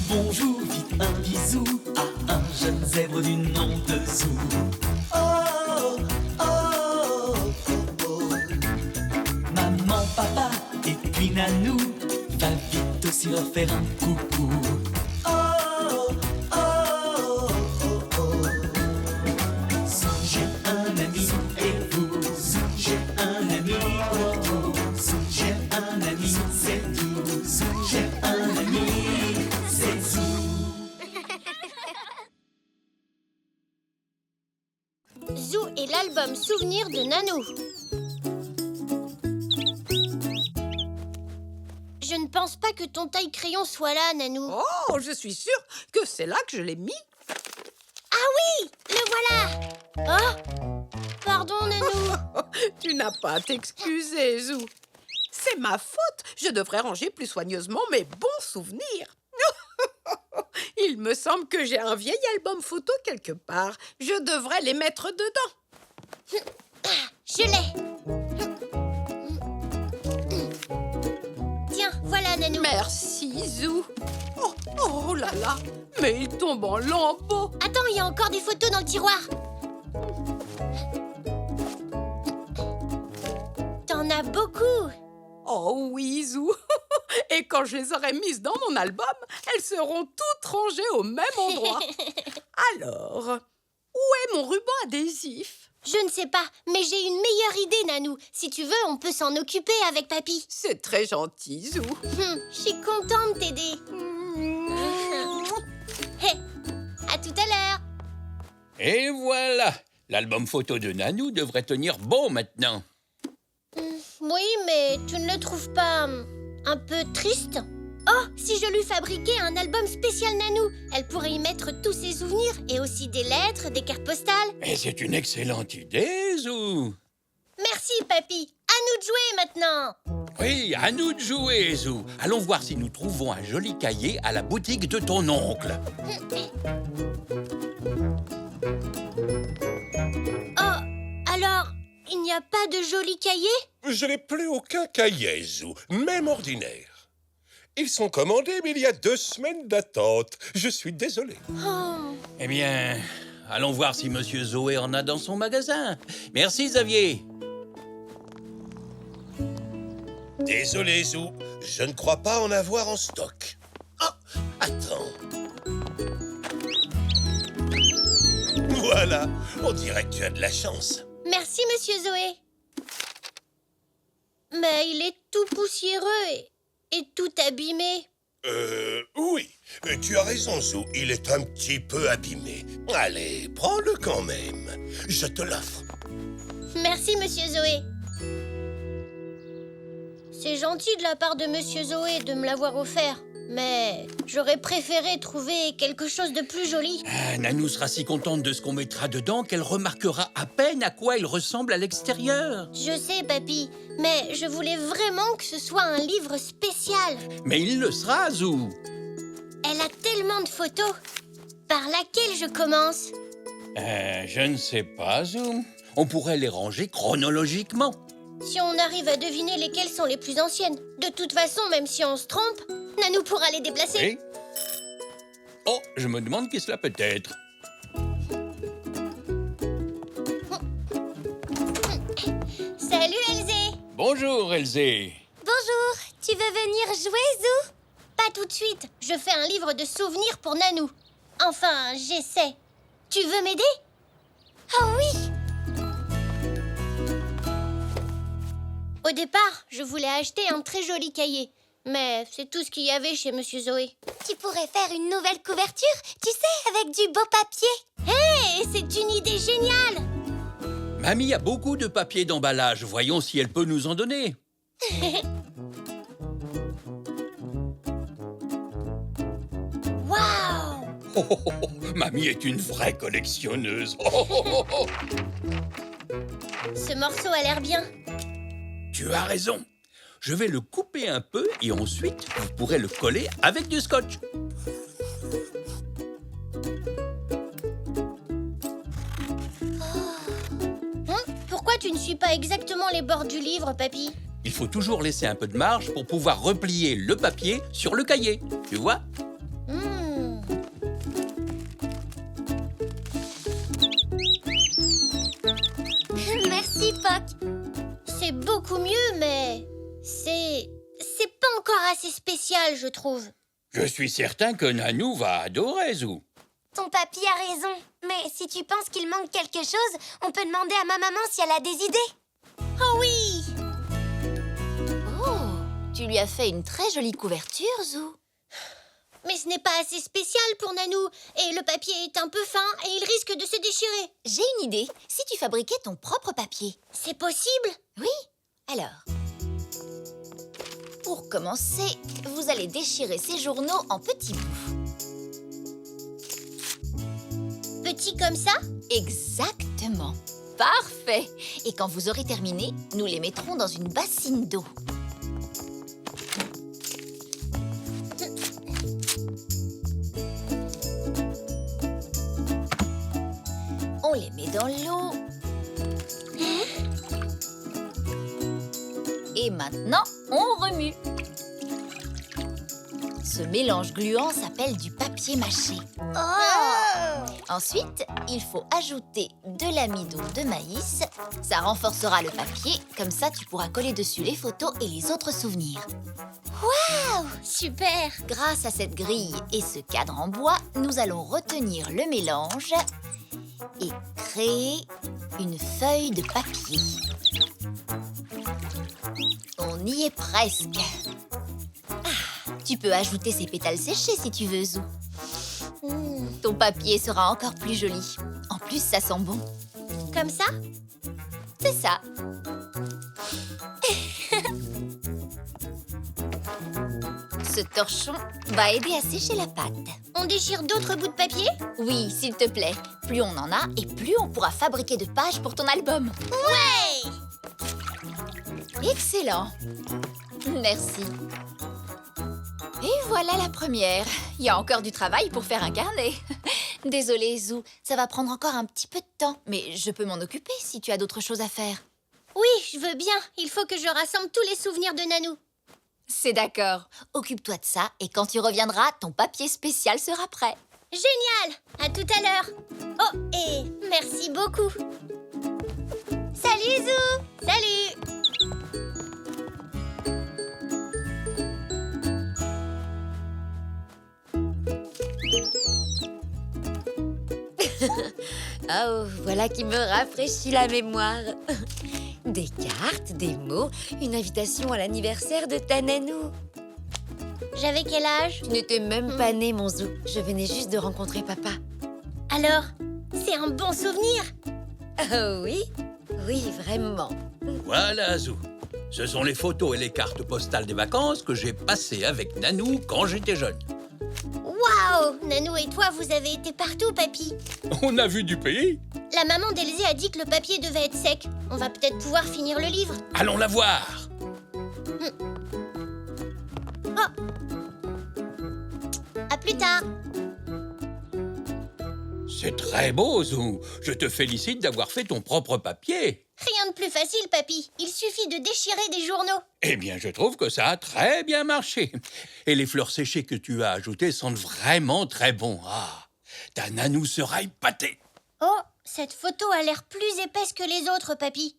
bonjour, vite un bisou à un jeune zèbre du nom de Zou. Oh, oh, oh, oh. Maman, papa et puis Nanou, va vite aussi leur faire un coucou. Oh, oh, oh, oh. Zou, j'ai un ami et vous. Zou, j'ai un ami, oh, oh. Zou, j'ai un ami, c'est tout. Zou, j'ai un ami, c'est Zou. Zou et l'album souvenir de Nanou. Je ne pense pas que ton taille-crayon soit là, Nanou. Oh, je suis sûre que c'est là que je l'ai mis. Ah oui, le voilà. Oh, pardon, Nanou. Tu n'as pas à t'excuser, Zou. C'est ma faute. Je devrais ranger plus soigneusement mes bons souvenirs. Il me semble que j'ai un vieil album photo quelque part. Je devrais les mettre dedans. Je l'ai. Tiens, voilà, Nanou. Merci, Zou. Oh, oh là là, mais il tombe en lambeaux. Attends, il y a encore des photos dans le tiroir. T'en as beaucoup. Oh oui, Zou. Et quand je les aurai mises dans mon album, elles seront toutes rangées au même endroit. Alors, où est mon ruban adhésif? Je ne sais pas, mais j'ai une meilleure idée, Nanou. Si tu veux, on peut s'en occuper avec Papy. C'est très gentil, Zou. Je suis contente de t'aider. Hé, à tout à l'heure. Et voilà, l'album photo de Nanou devrait tenir bon maintenant. Oui, mais tu ne le trouves pas un peu triste? Oh, si je lui fabriquais un album spécial Nanou, elle pourrait y mettre tous ses souvenirs et aussi des lettres, des cartes postales. Et c'est une excellente idée, Zou. Merci, Papy. À nous de jouer maintenant. Oui, à nous de jouer, Zou. Allons voir si nous trouvons un joli cahier à la boutique de ton oncle. Oh, alors, il n'y a pas de joli cahier? Je n'ai plus aucun cahier, Zou, même ordinaire. Ils sont commandés, mais il y a 2 semaines d'attente. Je suis désolé. Oh. Eh bien, allons voir si Monsieur Zoé en a dans son magasin. Merci, Xavier. Désolé, Zou. Je ne crois pas en avoir en stock. Ah, attends. Voilà, on dirait que tu as de la chance. Merci, Monsieur Zoé. Mais il est tout poussiéreux et tout abîmé. Oui, tu as raison, Zou. Il est un petit peu abîmé. Allez, prends-le quand même. Je te l'offre. Merci, Monsieur Zoé. C'est gentil de la part de Monsieur Zoé de me l'avoir offert. Mais j'aurais préféré trouver quelque chose de plus joli. Ah, Nanou sera si contente de ce qu'on mettra dedans qu'elle remarquera à peine à quoi il ressemble à l'extérieur. Je sais, Papy, mais je voulais vraiment que ce soit un livre spécial. Mais il le sera, Zou. Elle a tellement de photos. Par laquelle je commence? Je ne sais pas, Zou. On pourrait les ranger chronologiquement. Si on arrive à deviner lesquelles sont les plus anciennes. De toute façon, même si on se trompe, Nanou pourra les déplacer. Oui. Oh, je me demande qui cela peut être. Salut, Elzé. Bonjour, Elzé. Bonjour, tu veux venir jouer, Zou? Pas tout de suite, je fais un livre de souvenirs pour Nanou. Enfin, j'essaie. Tu veux m'aider? Oh oui! Au départ, je voulais acheter un très joli cahier. Mais c'est tout ce qu'il y avait chez Monsieur Zoé. Tu pourrais faire une nouvelle couverture, tu sais, avec du beau papier. Hé, c'est une idée géniale! Mamie a beaucoup de papier d'emballage. Voyons si elle peut nous en donner. Waouh! Oh, oh, oh, Mamie est une vraie collectionneuse. Oh, oh, oh, oh. Ce morceau a l'air bien. Tu as raison. Je vais le couper un peu et ensuite, vous pourrez le coller avec du scotch. Pourquoi tu ne suis pas exactement les bords du livre, Papy? Il faut toujours laisser un peu de marge pour pouvoir replier le papier sur le cahier. Tu vois? beaucoup mieux, mais c'est pas encore assez spécial, je trouve. Je suis certain que Nanou va adorer, Zou. Ton papy a raison. Mais si tu penses qu'il manque quelque chose, on peut demander à ma maman si elle a des idées. Oh oui! Oh, tu lui as fait une très jolie couverture, Zou. Mais ce n'est pas assez spécial pour Nanou. Et le papier est un peu fin et il risque de se déchirer. J'ai une idée. Si tu fabriquais ton propre papier. C'est possible? Oui. Alors, pour commencer, vous allez déchirer ces journaux en petits bouts. Petit comme ça? Exactement. Parfait. Et quand vous aurez terminé, nous les mettrons dans une bassine d'eau. On les met dans l'eau. Et maintenant, on remue. Ce mélange gluant s'appelle du papier mâché. Ensuite, il faut ajouter de l'amidon de maïs. Ça renforcera le papier, comme ça tu pourras coller dessus les photos et les autres souvenirs. Waouh! Super! Grâce à cette grille et ce cadre en bois, nous allons retenir le mélange et créer une feuille de papier. On y est presque. Tu peux ajouter ces pétales séchés si tu veux, Zou. Ton papier sera encore plus joli. En plus, ça sent bon. Comme ça? C'est ça. Ce torchon va aider à sécher la pâte. On déchire d'autres bouts de papier? Oui, s'il te plaît. Plus on en a et plus on pourra fabriquer de pages pour ton album. Ouais! Excellent. Merci. Et voilà la première. Il y a encore du travail pour faire un carnet. Désolée, Zou, ça va prendre encore un petit peu de temps. Mais je peux m'en occuper si tu as d'autres choses à faire. Oui, je veux bien. Il faut que je rassemble tous les souvenirs de Nanou. C'est d'accord. Occupe-toi de ça et quand tu reviendras, ton papier spécial sera prêt. Génial! À tout à l'heure. Oh, et merci beaucoup. Salut, Zou! Salut! Oh, voilà qui me rafraîchit la mémoire. Des cartes, des mots, une invitation à l'anniversaire de ta Nanou. J'avais quel âge? Tu n'étais même pas né, mon Zou. Je venais juste de rencontrer papa. Alors, c'est un bon souvenir? Oh oui? Oui, vraiment. Voilà, Zou. Ce sont les photos et les cartes postales des vacances que j'ai passées avec Nanou quand j'étais jeune. Waouh! Nanou et toi, vous avez été partout, papy. On a vu du pays. La maman d'Elzé a dit que le papier devait être sec. On va peut-être pouvoir finir le livre. Allons la voir. À plus tard. C'est très beau, Zou. Je te félicite d'avoir fait ton propre papier. Rien de plus facile, papy. Il suffit de déchirer des journaux. Eh bien, je trouve que ça a très bien marché. Et les fleurs séchées que tu as ajoutées sentent vraiment très bon. Ah, ta Nanou sera épatée. Oh, cette photo a l'air plus épaisse que les autres, papy.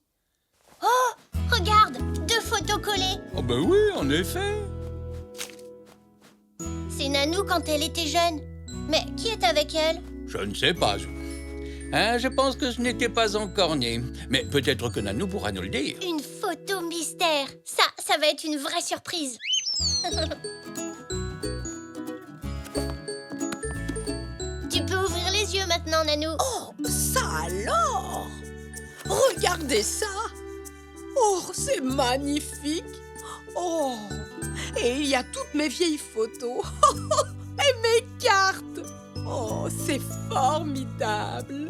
Oh, regarde, 2 photos collées. Oh ben oui, en effet. C'est Nanou quand elle était jeune. Mais qui est avec elle? Je ne sais pas, Zou. Hein, je pense que je n'étais pas encore né. Mais peut-être que Nanou pourra nous le dire. Une photo mystère. Ça va être une vraie surprise. Tu peux ouvrir les yeux maintenant, Nanou. Oh, ça alors! Regardez ça! Oh, c'est magnifique! Oh! Et il y a toutes mes vieilles photos. Et mes cartes! Oh, c'est formidable!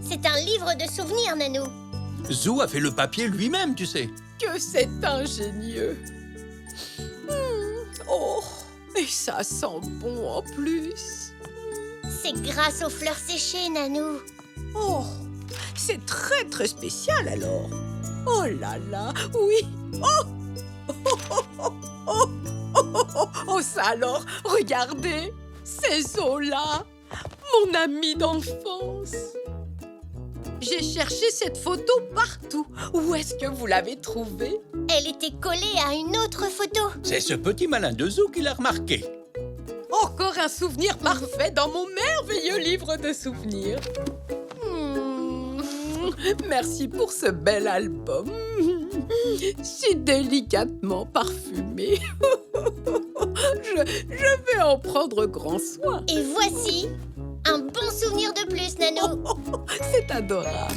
C'est un livre de souvenirs, Nanou. Zou a fait le papier lui-même, tu sais. Que c'est ingénieux! Oh! Et ça sent bon en plus! C'est grâce aux fleurs séchées, Nanou. Oh! C'est très très spécial alors! Oh là là! Oui! Oh! Oh, oh, oh, oh, oh, oh, oh, ça alors! Regardez! Ces eaux-là! Mon ami d'enfance! J'ai cherché cette photo partout. Où est-ce que vous l'avez trouvée? Elle était collée à une autre photo. C'est ce petit malin de Zou qui l'a remarqué. Encore un souvenir parfait dans mon merveilleux livre de souvenirs. Merci pour ce bel album. Si délicatement parfumé. Je vais en prendre grand soin. Et voici un bon souvenir de plus, Nano. C'est adorable.